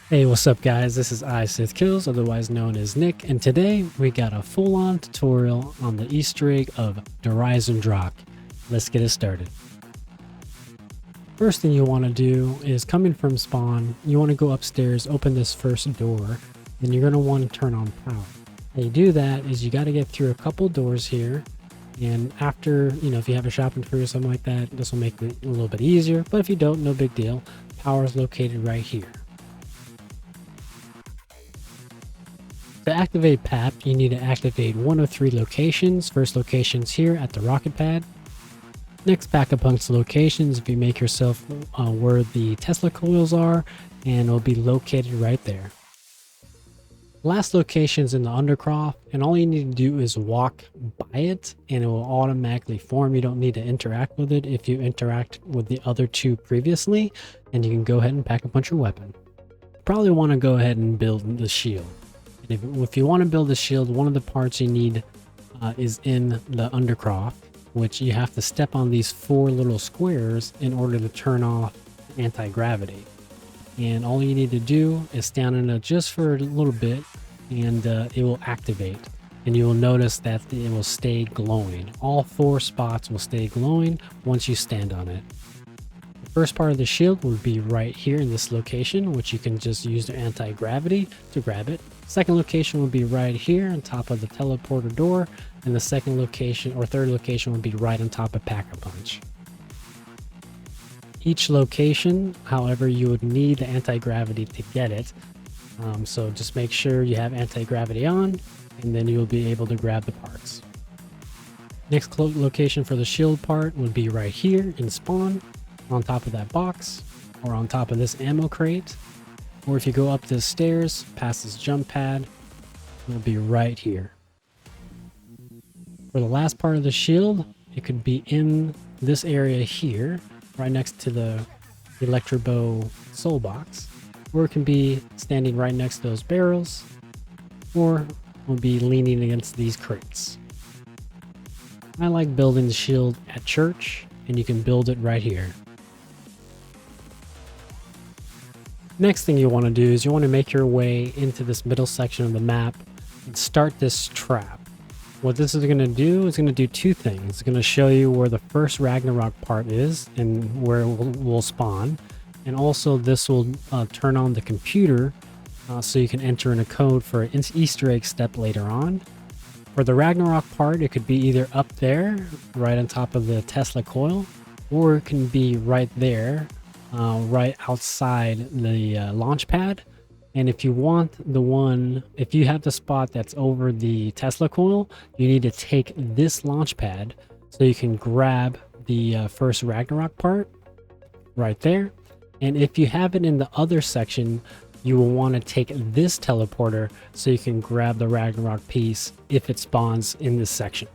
Hey, what's up guys? This is iSithKills, otherwise known as Nick, and today we got a full-on tutorial on the Easter egg of the Eisendrache. Let's get it started. First thing you want to do is, coming from spawn, you want to go upstairs, open this first door, and you're going to want to turn on power. How you do that is you got to get through a couple doors here, and after, if you have a shopping tree or something like that, this will make it a little bit easier, but if you don't, no big deal. Power is located right here. To activate PAP, you need to activate one of three locations. First location's here at the rocket pad. Next, back up amongst locations if you make yourself where the Tesla coils are, and it'll be located right there. Last location's in the Undercroft, and all you need to do is walk by it and it will automatically form. You don't need to interact with it if you interact with the other two previously, and you can go ahead and pack up your weapon. Probably want to go ahead and build the shield. If you want to build a shield, one of the parts you need is in the Undercroft, which you have to step on these four little squares in order to turn off anti-gravity. And all you need to do is stand in it just for a little bit, and it will activate. And you will notice that it will stay glowing. All four spots will stay glowing once you stand on it. The first part of the shield will be right here in this location, which you can just use the anti-gravity to grab it. Second location will be right here on top of the teleporter door, and the second location or third location will be right on top of Pack-a-Punch. Each location, however, you would need the anti-gravity to get it, so just make sure you have anti-gravity on, and then you'll be able to grab the parts. Next location for the shield part would be right here in spawn, on top of that box, or on top of this ammo crate. Or if you go up the stairs, past this jump pad, it'll be right here. For the last part of the shield, it could be in this area here, right next to the Electrobow soul box. Or it can be standing right next to those barrels, or will be leaning against these crates. I like building the shield at church, and you can build it right here. Next thing you want to do is you want to make your way into this middle section of the map and start this trap. What this is going to do is going to do two things. It's going to show you where the first Ragnarök part is and where it will spawn. And also this will turn on the computer so you can enter in a code for an Easter egg step later on. For the Ragnarök part, it could be either up there, right on top of the Tesla coil, or it can be right there, right outside the launch pad. And if you want if you have the spot that's over the Tesla coil, you need to take this launch pad so you can grab the first Ragnarök part right there. And if you have it in the other section, you will want to take this teleporter so you can grab the Ragnarök piece if it spawns in this section.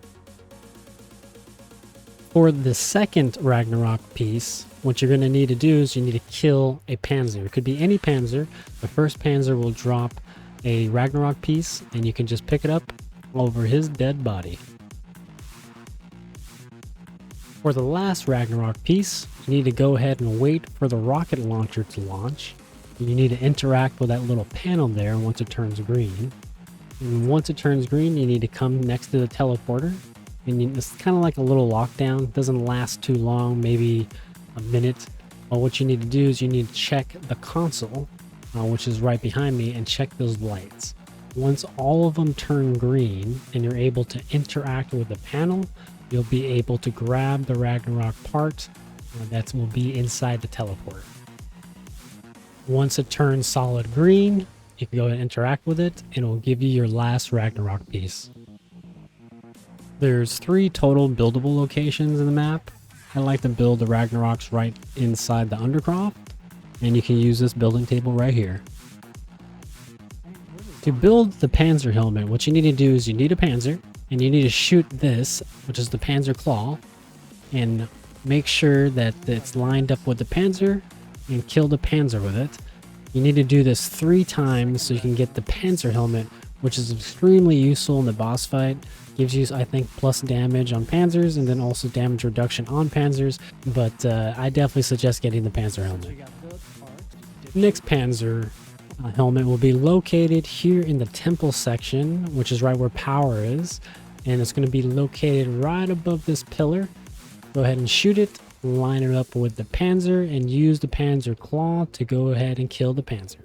For the second Ragnarök piece, what you're going to need to do is you need to kill a Panzer. It could be any Panzer. The first Panzer will drop a Ragnarök piece, and you can just pick it up over his dead body. For the last Ragnarök piece, you need to go ahead and wait for the rocket launcher to launch. You need to interact with that little panel there once it turns green. And once it turns green, you need to come next to the teleporter. And it's kind of like a little lockdown. It doesn't last too long, maybe a minute. But what you need to do is you need to check the console, which is right behind me, and check those lights. Once all of them turn green and you're able to interact with the panel, you'll be able to grab the Ragnarök part that will be inside the teleporter. Once it turns solid green, you can go and interact with it, and it will give you your last Ragnarök piece. There's 3 total buildable locations in the map. I like to build the Ragnaroks right inside the Undercroft, and you can use this building table right here. To build the Panzer helmet, what you need to do is you need a Panzer, and you need to shoot this, which is the Panzer claw, and make sure that it's lined up with the Panzer, and kill the Panzer with it. You need to do this 3 times so you can get the Panzer helmet which is extremely useful in the boss fight. Gives you, I think, plus damage on panzers and then also damage reduction on panzers, but I definitely suggest getting the panzer helmet. Next panzer helmet will be located here in the temple section, which is right where power is, and it's going to be located right above this pillar. Go ahead and shoot it, line it up with the panzer, and use the panzer claw to go ahead and kill the panzer.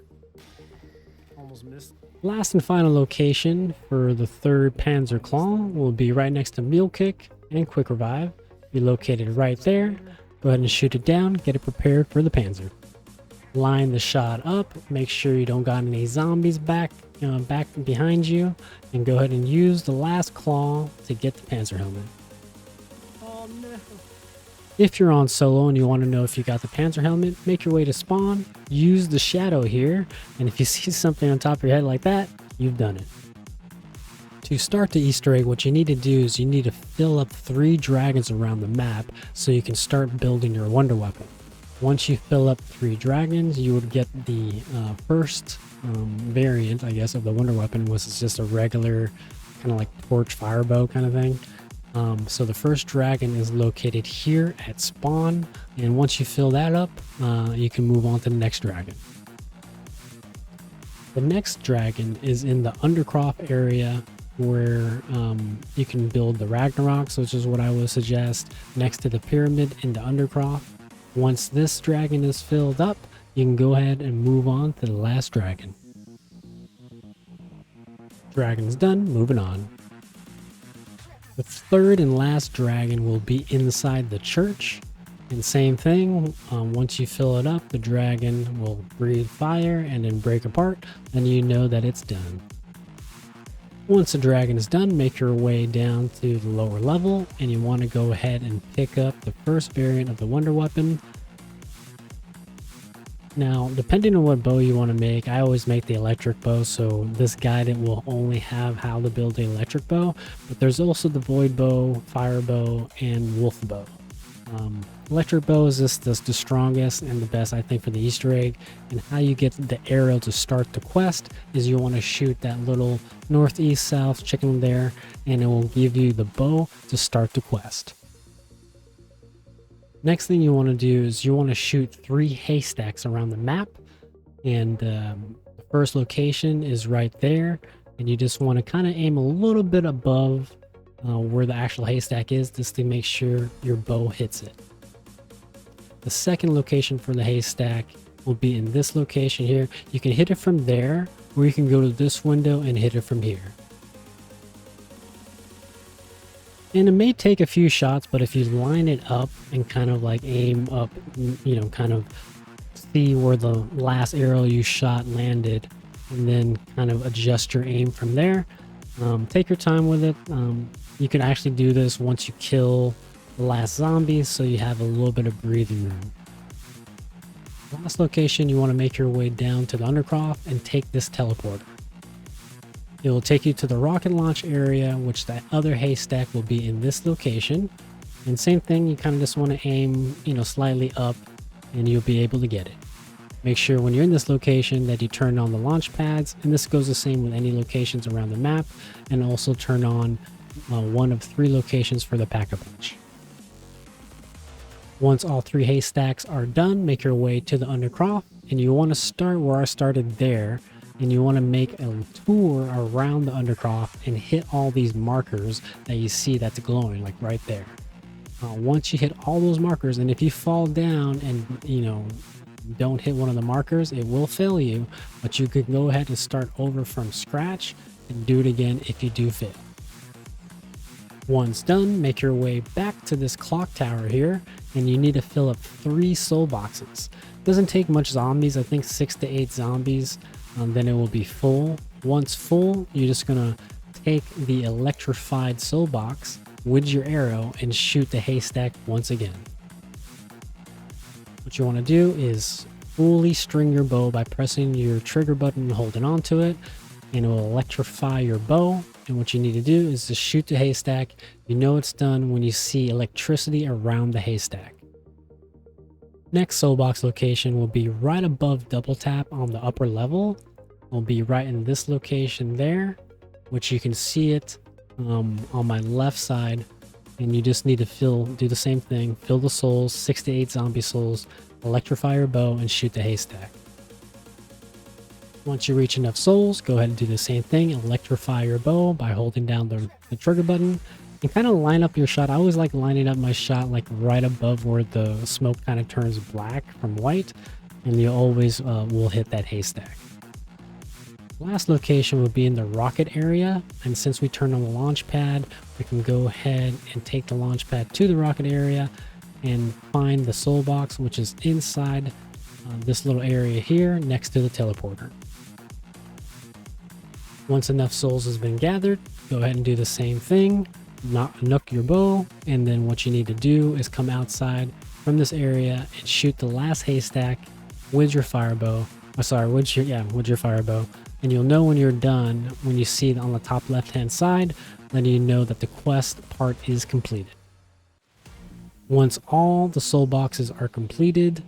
Almost missed. Last and final location for the third panzer claw will be right next to meal kick and quick revive. Be located right there. Go ahead and shoot it down, get it prepared for the panzer. Line the shot up, make sure you don't got any zombies back behind you, and go ahead and use the last claw to get the panzer helmet. Oh no. If you're on solo and you want to know if you got the panzer helmet, make your way to spawn, use the shadow here, and if you see something on top of your head like that, you've done it. To start the Easter egg, what you need to do is you need to fill up 3 dragons around the map so you can start building your wonder weapon. Once you fill up 3 dragons, you would get the first variant, I guess, of the wonder weapon, which is just a regular kind of like torch fire bow kind of thing. So the first dragon is located here at spawn, and once you fill that up, you can move on to the next dragon. The next dragon is in the Undercroft area where you can build the Ragnarok, which is what I would suggest, next to the pyramid in the Undercroft. Once this dragon is filled up, you can go ahead and move on to the last dragon. Dragon's done, moving on. The third and last dragon will be inside the church. And same thing, once you fill it up, the dragon will breathe fire and then break apart, and you know that it's done. Once the dragon is done, make your way down to the lower level, and you want to go ahead and pick up the first variant of the wonder weapon. Now, depending on what bow you want to make, I always make the electric bow, so this guide will only have how to build the electric bow, but there's also the void bow, fire bow, and wolf bow. Electric bow is just the strongest and the best, I think, for the Easter egg. And how you get the arrow to start the quest is you want to shoot that little northeast south chicken there, and it will give you the bow to start the quest. Next thing you want to do is you want to shoot 3 haystacks around the map, and the first location is right there, and you just want to kind of aim a little bit above where the actual haystack is, just to make sure your bow hits it. The second location for the haystack will be in this location here. You can hit it from there, or you can go to this window and hit it from here. And it may take a few shots, but if you line it up and kind of like aim up, you know, kind of see where the last arrow you shot landed, and then kind of adjust your aim from there. Take your time with it. You can actually do this once you kill the last zombie, so you have a little bit of breathing room. Last location, you want to make your way down to the Undercroft and take this teleporter. It will take you to the rocket launch area, which that other haystack will be in this location. And same thing, you kind of just want to aim, you know, slightly up, and you'll be able to get it. Make sure when you're in this location that you turn on the launch pads, and this goes the same with any locations around the map, and also turn on one of 3 locations for the pack-a-punch. Once all 3 haystacks are done, make your way to the Undercroft, and you want to start where I started there, and you want to make a tour around the Undercroft and hit all these markers that you see that's glowing, like right there. Once you hit all those markers, and if you fall down and, you know, don't hit one of the markers, it will fail you, but you could go ahead and start over from scratch and do it again if you do fail. Once done, make your way back to this clock tower here, and you need to fill up 3 soul boxes. Doesn't take much zombies, I think 6 to 8 zombies, then it will be full. Once full, you're just gonna take the electrified soul box with your arrow and shoot the haystack once again. What you want to do is fully string your bow by pressing your trigger button and holding on to it, and it will electrify your bow. And what you need to do is just shoot the haystack. You know it's done when you see electricity around the haystack. Next soul box location will be right above double tap on the upper level. Will be right in this location there. which you can see it on my left side. And you just need to do the same thing, fill the souls, 6 to 8 zombie souls, electrify your bow, and shoot the haystack. Once you reach enough souls, go ahead and do the same thing, electrify your bow by holding down the trigger button, and kind of line up your shot. I always like lining up my shot like right above where the smoke kind of turns black from white, and you always will hit that haystack. Last location would be in the rocket area, and since we turned on the launch pad, we can go ahead and take the launch pad to the rocket area and find the soul box, which is inside this little area here next to the teleporter. Once enough souls has been gathered, go ahead and do the same thing, nook your bow, and then what you need to do is come outside from this area and shoot the last haystack with your fire bow. With your fire bow. And you'll know when you're done when you see it on the top left hand side, letting you know that the quest part is completed. Once all the soul boxes are completed,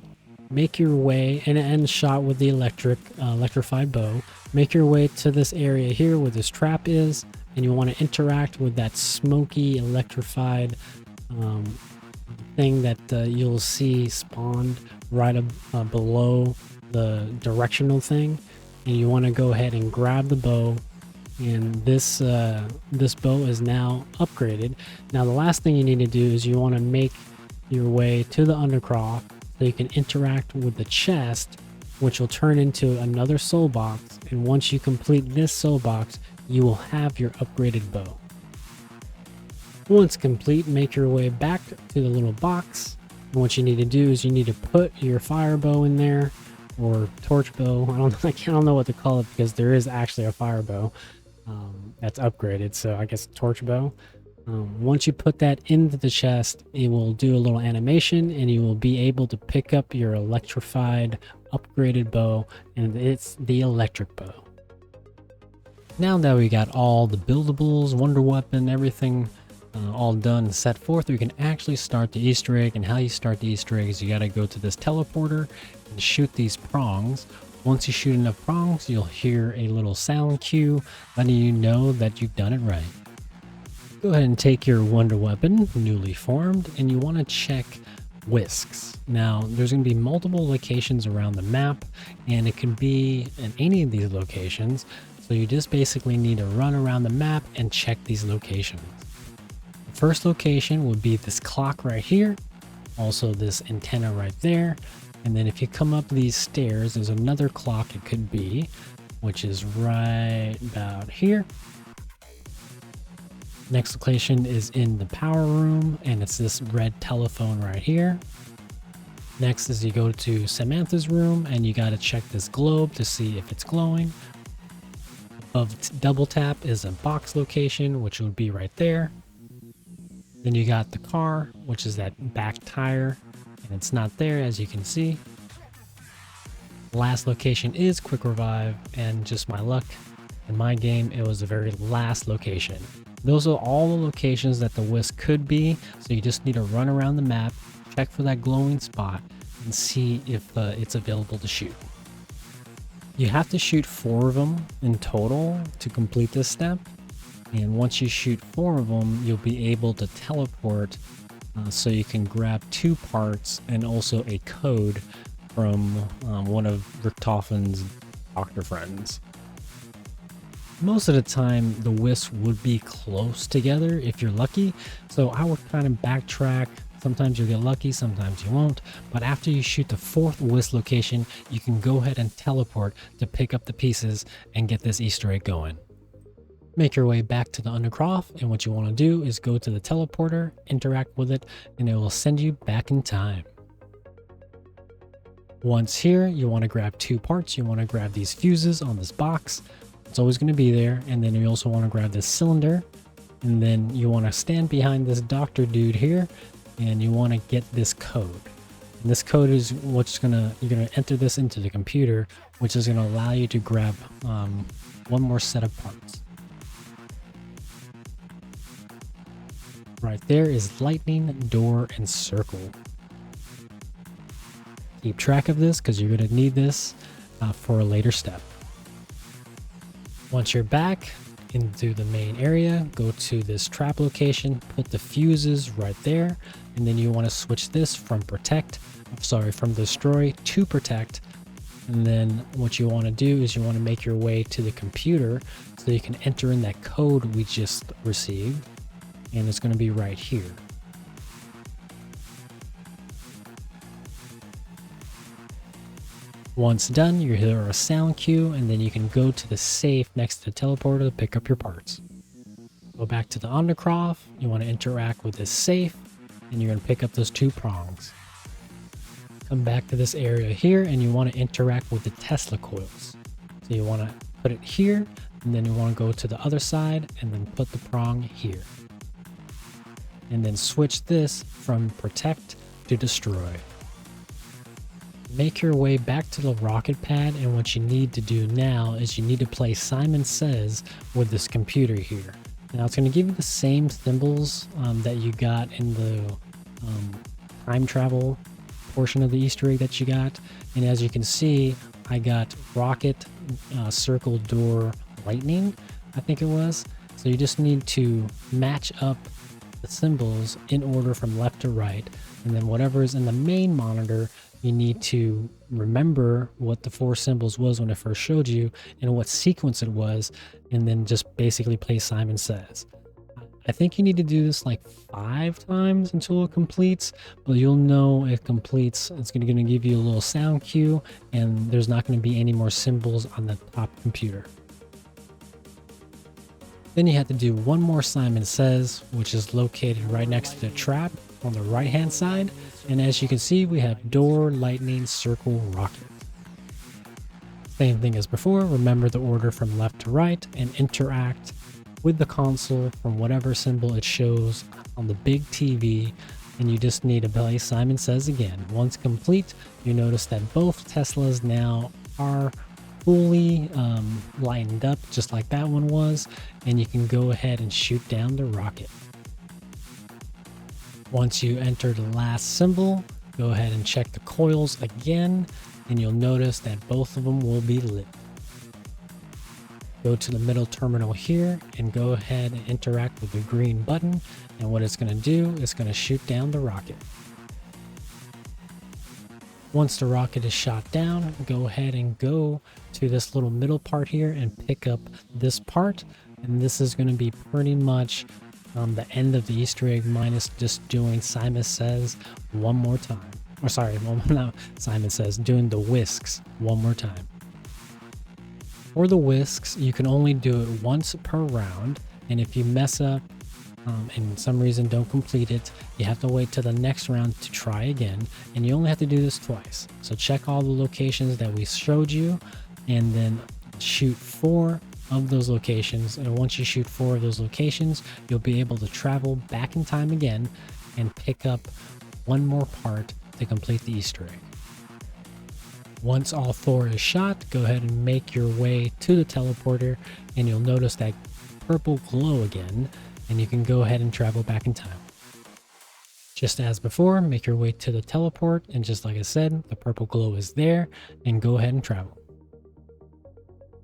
make your way and end shot with the electrified bow. Make your way to this area here where this trap is, and you want to interact with that smoky electrified thing that you'll see spawned right below the directional thing. And you want to go ahead and grab the bow, and this bow is now upgraded. Now the last thing you need to do is you want to make your way to the undercroft so you can interact with the chest, which will turn into another soul box, and once you complete this soul box, you will have your upgraded bow. Once complete, make your way back to the little box, and what you need to do is you need to put your fire bow in there, or torch bow. I don't know what to call it, because there is actually a fire bow that's upgraded, so I guess torch bow. Once you put that into the chest, it will do a little animation, and you will be able to pick up your electrified upgraded bow, and it's the electric bow. Now that we got all the buildables, wonder weapon, everything all done and set forth, we can actually start the Easter egg. And how you start the Easter egg is you got to go to this teleporter and shoot these prongs. Once you shoot enough prongs, you'll hear a little sound cue letting you know that you've done it right. Go ahead and take your wonder weapon, newly formed, and you want to check whisks. Now there's going to be multiple locations around the map, and it can be in any of these locations, so you just basically need to run around the map and check these locations. The first location would be this clock right here, also this antenna right there, and then if you come up these stairs, there's another clock it could be, which is right about here. Next location is in the power room, and it's this red telephone right here. Next is you go to Samantha's room, and you got to check this globe to see if it's glowing. Above double tap is a box location, which would be right there. Then you got the car, which is that back tire, and it's not there, as you can see. Last location is quick revive, and just my luck in my game, it was the very last location. Those are all the locations that the whisk could be, so you just need to run around the map, check for that glowing spot, and see if it's available to shoot. You have to shoot 4 of them in total to complete this step, and once you shoot 4 of them, you'll be able to teleport so you can grab 2 parts and also a code from one of Richtofen's doctor friends. Most of the time, the whisks would be close together if you're lucky, so I would kind of backtrack. Sometimes you'll get lucky, sometimes you won't, but after you shoot the 4th whisk location, you can go ahead and teleport to pick up the pieces and get this Easter egg going. Make your way back to the Undercroft, and what you want to do is go to the teleporter, interact with it, and it will send you back in time. Once here, you want to grab 2 parts. You want to grab these fuses on this box. It's always going to be there, and then you also want to grab this cylinder, and then you want to stand behind this doctor dude here, and you want to get this code. And this code is what's you're gonna enter this into the computer, which is going to allow you to grab one more set of parts. Right there is lightning, door, and circle. Keep track of this because you're going to need this for a later step. Once you're back into the main area, go to this trap location, put the fuses right there, and then you want to switch this from from destroy to protect. And then what you want to do is you want to make your way to the computer so you can enter in that code we just received, and it's going to be right here. Once done, you hear a sound cue, and then you can go to the safe next to the teleporter to pick up your parts. Go back to the Undercroft, you want to interact with this safe, and you're going to pick up those 2 prongs. Come back to this area here, and you want to interact with the Tesla coils. So you want to put it here, and then you want to go to the other side, and then put the prong here. And then switch this from protect to destroy. Make your way back to the rocket pad, and what you need to do now is you need to play Simon Says with this computer here. Now it's going to give you the same symbols that you got in the time travel portion of the Easter egg that you got. And as you can see, I got rocket, circle, door, lightning, I think it was. So you just need to match up the symbols in order from left to right. And then whatever is in the main monitor, you need to remember what the 4 symbols was when I first showed you and what sequence it was, and then just basically play Simon Says. I think you need to do this like 5 times until it completes, but you'll know it completes. It's going to give you a little sound cue, and there's not going to be any more symbols on the top computer. Then you have to do one more Simon Says, which is located right next to the trap on the right hand side. And as you can see, we have door, lightning, circle, rocket. Same thing as before, remember the order from left to right and interact with the console from whatever symbol it shows on the big TV. And you just need to play Simon Says again. Once complete, you notice that both Teslas now are fully lightened up just like that one was, and you can go ahead and shoot down the rocket. Once you enter the last symbol, go ahead and check the coils again, and you'll notice that both of them will be lit. Go to the middle terminal here and go ahead and interact with the green button, and what it's going to do is going to shoot down the rocket. Once the rocket is shot down, go ahead and go to this little middle part here and pick up this part, and this is going to be pretty much the end of the Easter egg, minus just doing Simon Says one more time. Or sorry, not Simon Says, doing the whisks one more time. For the whisks, you can only do it once per round, and if you mess up and some reason don't complete it, you have to wait till the next round to try again, and you only have to do this twice. So check all the locations that we showed you, and then shoot 4 of those locations, and once you shoot 4 of those locations, you'll be able to travel back in time again and pick up one more part to complete the Easter egg. Once all 4 is shot, go ahead and make your way to the teleporter, and you'll notice that purple glow again, and you can go ahead and travel back in time. Just as before, make your way to the teleport, and just like I said, the purple glow is there, and go ahead and travel.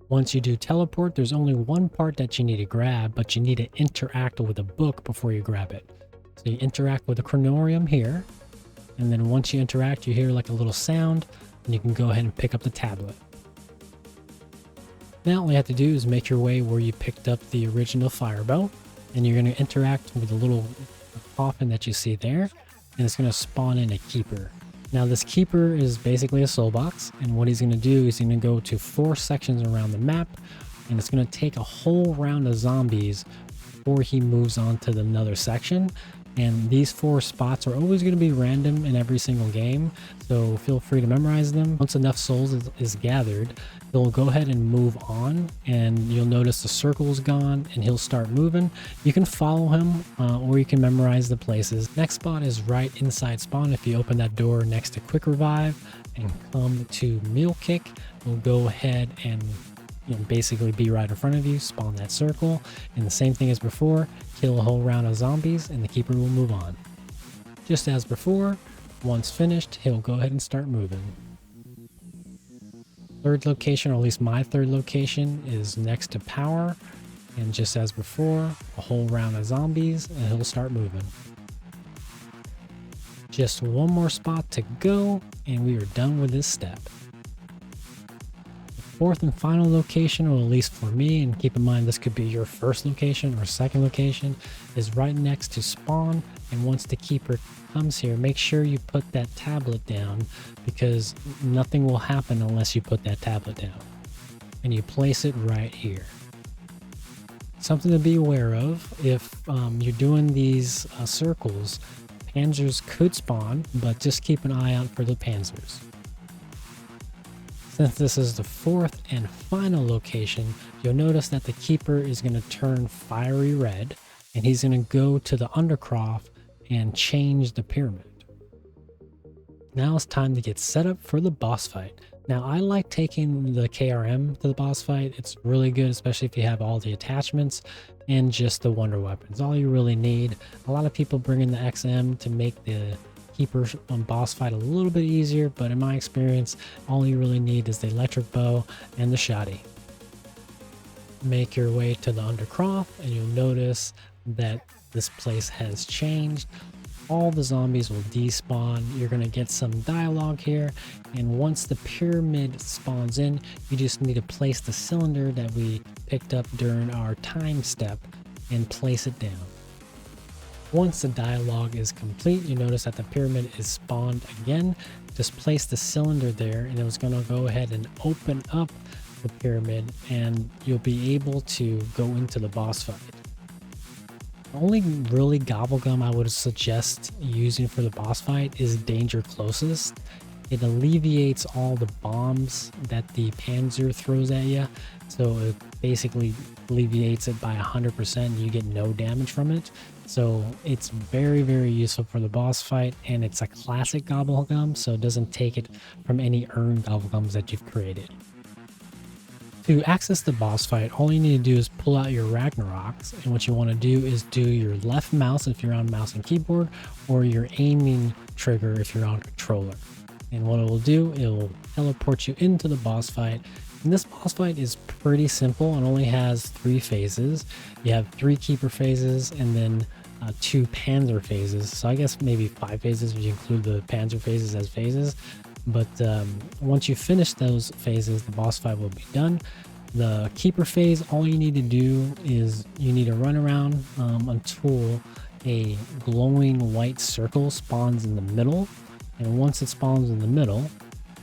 Once you do teleport, there's only one part that you need to grab, but you need to interact with a book before you grab it. So you interact with the chronorium here, and then once you interact, you hear like a little sound, and you can go ahead and pick up the tablet. Now all you have to do is make your way where you picked up the original firebow, and you're going to interact with the little coffin that you see there, and it's going to spawn in a keeper. Now this keeper is basically a soul box, and what he's going to do is he's going to go to 4 sections around the map, and it's going to take a whole round of zombies before he moves on to another section. And these 4 spots are always going to be random in every single game, so feel free to memorize them. Once enough souls is gathered, he'll go ahead and move on, and you'll notice the circle is gone and he'll start moving. You can follow him or you can memorize the places. Next spot is right inside spawn. If you open that door next to quick revive and come to meal kick, we'll go ahead and basically be right in front of you, spawn that circle, and the same thing as before, kill a whole round of zombies and the keeper will move on. Just as before, once finished, he'll go ahead and start moving. Third location, or at least my third location, is next to power, And just as before, a whole round of zombies and he'll start moving. Just one more spot to go and we are done with this step. The fourth and final location, or at least for me, and keep in mind this could be your first location or second location, is right next to spawn. And once the keeper comes here, make sure you put that tablet down, because nothing will happen unless you put that tablet down. And you place it right here. Something to be aware of, if you're doing these circles, Panzers could spawn, but just keep an eye out for the Panzers. Since this is the fourth and final location, you'll notice that the keeper is going to turn fiery red, and he's going to go to the undercroft and change the pyramid. Now it's time to get set up for the boss fight. Now I like taking the KRM to the boss fight. It's really good, especially if you have all the attachments and just the wonder weapons. All you really need. A lot of people bring in the XM to make the keeper boss fight a little bit easier, but in my experience, all you really need is the electric bow and the shoddy. Make your way to the undercroft and you'll notice that this place has changed. All the zombies will despawn. You're going to get some dialogue here, and once the pyramid spawns in, you just need to place the cylinder that we picked up during our time step and place it down. Once the dialogue is complete, you notice that the pyramid is spawned again. Just place the cylinder there and it was going to go ahead and open up the pyramid, and you'll be able to go into the boss fight. The only really gobblegum I would suggest using for the boss fight is Danger Closest. It alleviates all the bombs that the Panzer throws at you, so it basically alleviates it by 100% and you get no damage from it. So it's very, very useful for the boss fight, and it's a classic gobblegum, so it doesn't take it from any earned gobblegums that you've created. To access the boss fight, all you need to do is pull out your Ragnaroks, and what you want to do is do your left mouse if you're on mouse and keyboard, or your aiming trigger if you're on controller. And what it will do, it will teleport you into the boss fight. And this boss fight is pretty simple and only has 3 phases. You have 3 keeper phases and then 2 Panzer phases. So I guess maybe 5 phases if you include the Panzer phases as phases. But once you finish those phases, the boss fight will be done. The keeper phase, all you need to do is you need to run around until a glowing white circle spawns in the middle. And once it spawns in the middle,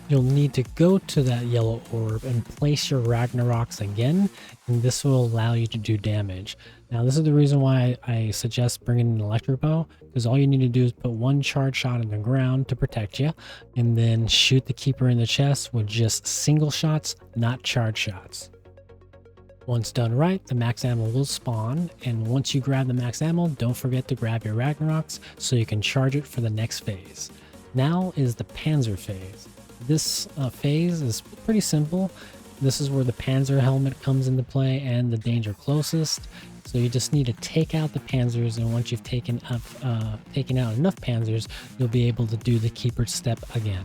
you'll need to go to that yellow orb and place your Ragnaroks again, and this will allow you to do damage. Now this is the reason why I suggest bringing an electric bow, because all you need to do is put 1 charge shot in the ground to protect you, and then shoot the keeper in the chest with just single shots, not charge shots. Once done right, the max ammo will spawn, and once you grab the max ammo, don't forget to grab your Ragnaroks so you can charge it for the next phase. Now is the Panzer phase. This phase is pretty simple. This is where the Panzer helmet comes into play and the Danger Closest. So you just need to take out the Panzers, and once you've taken out enough Panzers, you'll be able to do the keeper step again.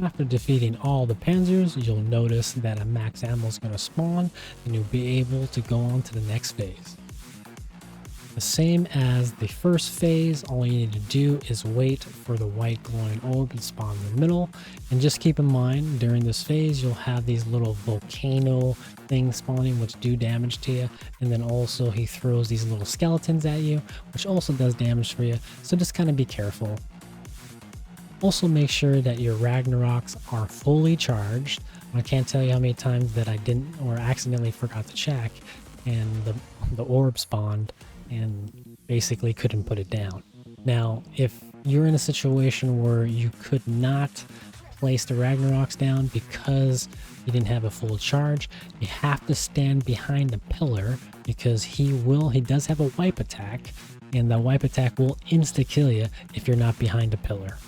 After defeating all the Panzers, you'll notice that a max ammo is going to spawn, and you'll be able to go on to the next phase. The same as the first phase, all you need to do is wait for the white glowing orb to spawn in the middle, and just keep in mind during this phase you'll have these little volcano things spawning which do damage to you, and then also he throws these little skeletons at you which also does damage for you, so just kind of be careful. Also make sure that your Ragnaroks are fully charged. I can't tell you how many times that I didn't or accidentally forgot to check and the orb spawned and basically couldn't put it down. Now, if you're in a situation where you could not place the Ragnaroks down because you didn't have a full charge, you have to stand behind the pillar, because he does have a wipe attack, and the wipe attack will insta-kill you if you're not behind a pillar.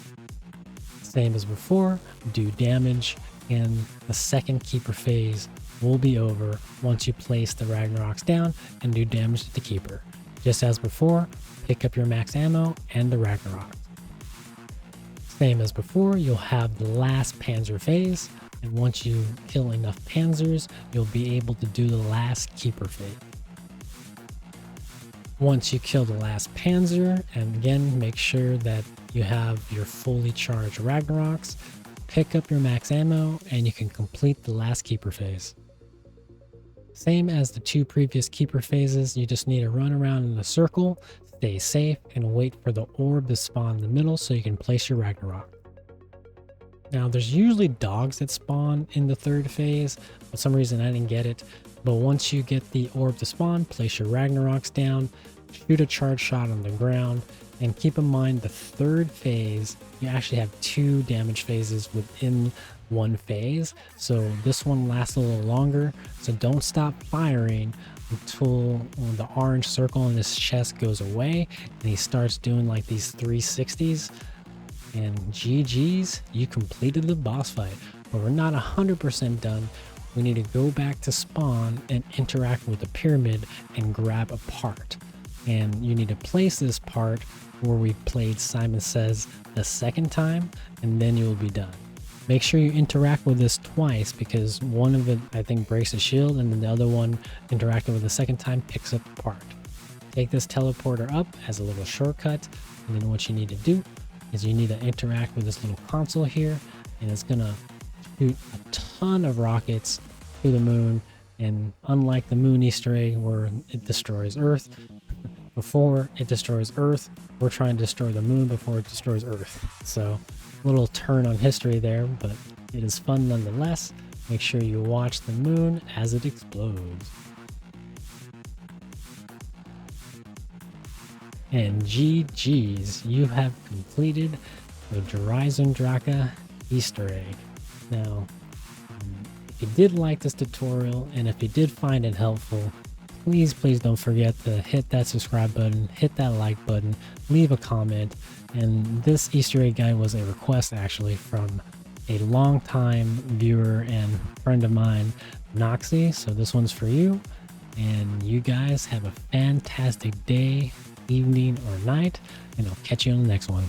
Same as before, do damage, and the second keeper phase will be over once you place the Ragnaroks down and do damage to the keeper. Just as before, pick up your max ammo and the Ragnarok. Same as before, you'll have the last Panzer phase. And once you kill enough panzers, you'll be able to do the last keeper fate. Once you kill the last panzer, and again, make sure that you have your fully charged Ragnaroks, pick up your max ammo, and you can complete the last keeper phase. Same as the 2 previous keeper phases, you just need to run around in a circle, stay safe, and wait for the orb to spawn in the middle so you can place your Ragnarok. Now, there's usually dogs that spawn in the 3rd phase. For some reason, I didn't get it. But once you get the orb to spawn, place your Ragnaroks down, shoot a charge shot on the ground, and keep in mind the 3rd phase, you actually have 2 damage phases within 1 phase. So this one lasts a little longer. So don't stop firing until the orange circle in his chest goes away and he starts doing like these 360s. And GG's, you completed the boss fight. But we're not 100% done. We need to go back to spawn and interact with the pyramid and grab a part. And you need to place this part where we played Simon Says the 2nd time, and then you will be done. Make sure you interact with this twice, because one of it I think breaks the shield, and then the other one interacting with the 2nd time picks up the part. Take this teleporter up as a little shortcut, and then what you need to do is you need to interact with this little console here, and it's gonna shoot a ton of rockets to the moon. And unlike the moon Easter egg where it destroys Earth, before it destroys Earth, we're trying to destroy the moon before it destroys Earth. So little turn on history there, but it is fun nonetheless. Make sure you watch the moon as it explodes. And GG's, you have completed the Eisendrache Easter egg. Now, if you did like this tutorial, and if you did find it helpful, please don't forget to hit that subscribe button, hit that like button, leave a comment. And this Easter egg guide was a request actually from a longtime viewer and friend of mine, Noxy. So this one's for you. And you guys have a fantastic day, evening, or night, and I'll catch you on the next one.